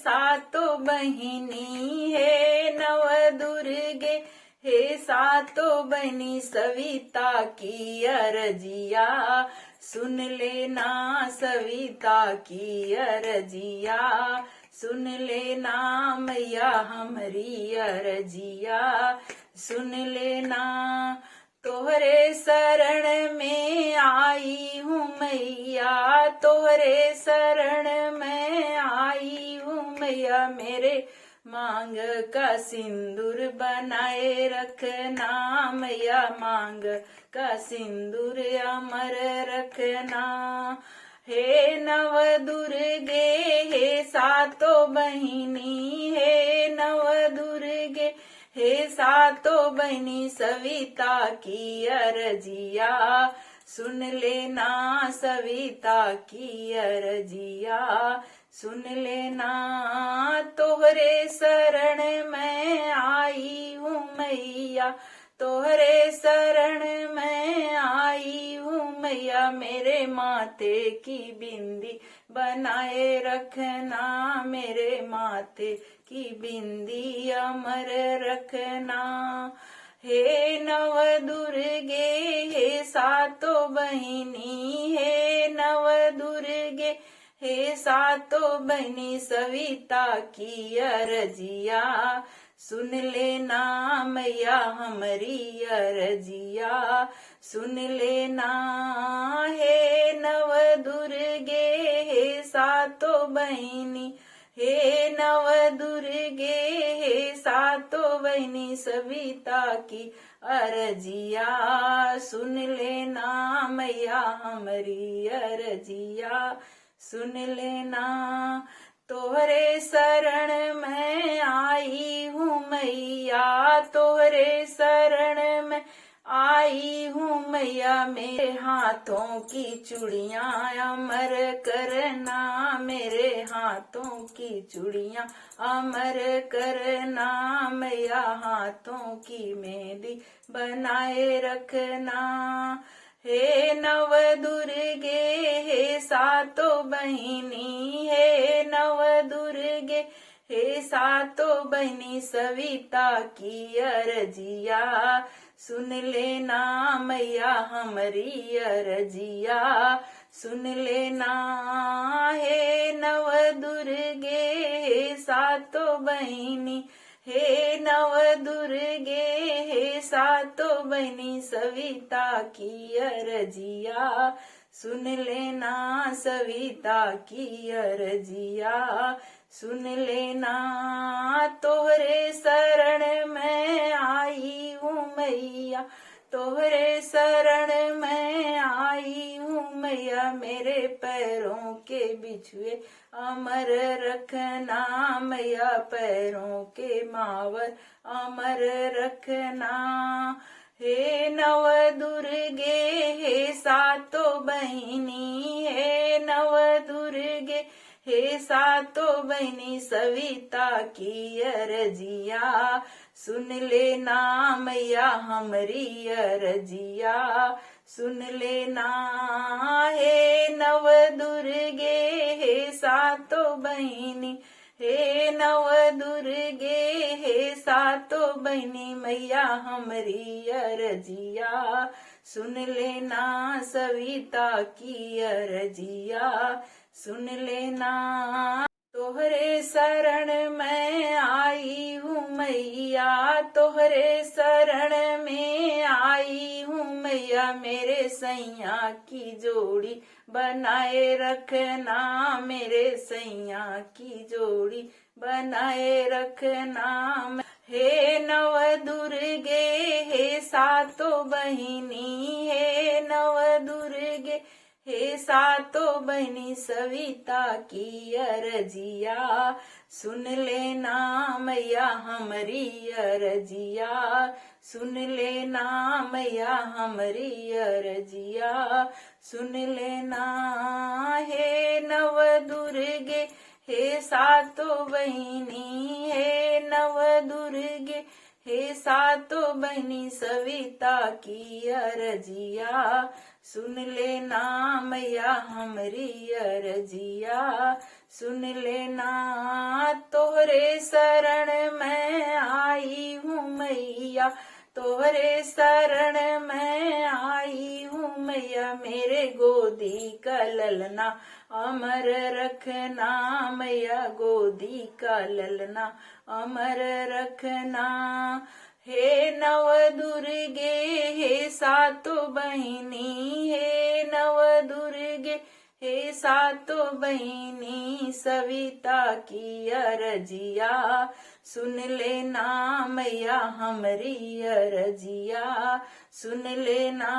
सातो बहिनी हे नव दुर्गे, हे सातो बहिनी सविता की अरजिया, सुन लेना सविता की अरजिया, सुन लेना मैया हमारी अरजिया, सुन लेना। तोहरे शरण में आई हूँ मैया, तोहरे शरण में आई हूँ मैया, मेरे मांग का सिंदूर बनाए रखना मैया, मांग का सिंदूर अमर रखना। हे नव दुर्गे, हे सातो बहिनी, हे नव दुर्गे, हे सातो बहिनी सविता की अरजिया, सुन लेना सविता की अरजिया, सुन लेना। तोहरे शरण में आई हूँ मैया, तोहरे शरण में आई हूँ मैया, मेरे माथे की बिंदी बनाए रखना, मेरे माथे की बिंदी अमर रखना। हे नव दुर्गे, हे सातो बहिनी, हे नव दुर्गे, हे सातो बहिनी सविता की अरजिया, सुन लेना मैया हमारी अरजिया, सुन लेना। हे नव दुर्गे, हे सातो बहिनी, हे नव दुर्गे, हे सातो बहिनी सविता की अरजिया, सुन लेना मैया हमारी अरजिया, सुन लेना। तोहरे शरण में आई हूँ मैया, तोहरे शरण में आई हूँ मैया, मेरे हाथों की चूड़ियां अमर करना, मेरे हाथों की चूड़ियां अमर करना मैया, हाथों की मेहंदी बनाए रखना। हे नव दुर्गे, हे सातो बहिनी, हे नव दुर्गे, हे सातो बहिनी सविता की अरजिया, सुन लेना मैया हमारी अरजिया, सुन लेना। हे नव दुर्गे, हे सातो बहिनी, हे नव दुर्गे, हे सातो बहिनी सविता की अरजिया, सुन लेना सविता की अरजिया, सुन लेना। तोहरे शरण में आई हूँ मैया, तोहरे शरण में आई हूँ मैया, मेरे पैरों के बिछुए अमर रखना मैया, पैरों के मावर अमर रखना। हे नव दुर्गे, हे सातो बहिनी, हे नव दुर्गे, हे सातो बहिनी सविता की अरजिया, सुन लेना मैया हमारी अरजिया, सुन लेना। हे नव दुर्गे, हे सातो बहिनी, हे नव दुर्गे, हे सातो बहिनी मैया हमारी अरजिया, सुन लेना सविता की अरजिया, सुन लेना। तोहरे शरण में आई हूँ मैया, तोहरे शरण में आई हूँ मैया, मेरे सैया की जोड़ी बनाए रखना, मेरे सैया की जोड़ी बनाए रखना। हे नव दुर्गे, हे सातो बहिनी, हे नव दुर्गे, हे सातो बहिनी सविता की अरजिया, सुन लेना मैया हमारी अरजिया, सुन लेना मैया हमारी अरजिया, सुन लेना। हे नव दुर्गे, हे सातो बहिनी, हे नव दुर्गे, हे सातो बहिनी सविता की अरजिया, सुन लेना मैया हमरी अरजिया, सुन लेना तोहरे शरण में आई हूँ मैया, तोहरे शरण में आई हूँ मैया, मेरे गोदी का ललना अमर रखना मैया, गोदी का ललना अमर रखना। हे नव दुर्गे हे सातों बहिनी, हे नव दुर्गे हे सातों बहिनी, सविता की अरजिया, सुन लेना मैया हमरी अरजिया, सुन लेना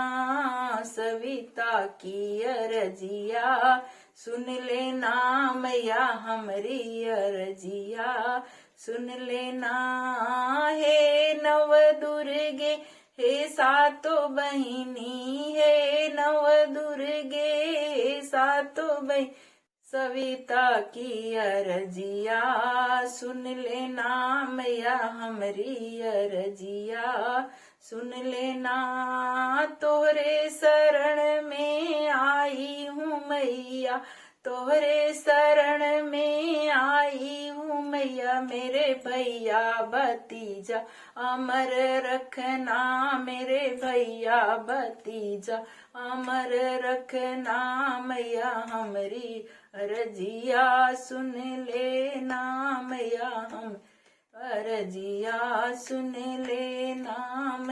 सविता की अरजिया, सुन लेना मैया हमरी अरजिया, सुन लेना। हे नव दुर्गे हे सातों बहिनी, हे नव दुर्गे हे सातों बहिनी, सविता की अरजिया, सुन लेना मैया हमरी अरजिया, सुन लेना तोहरे शरण में आई हूँ मैया, तोहरे शरण में आई हूँ मैया, मेरे भैया भतीजा अमर रखना, मेरे भैया भतीजा अमर रखना मैया हमरी अरजिया, सुन लेना मैया हम अरजिया, सुन लेना।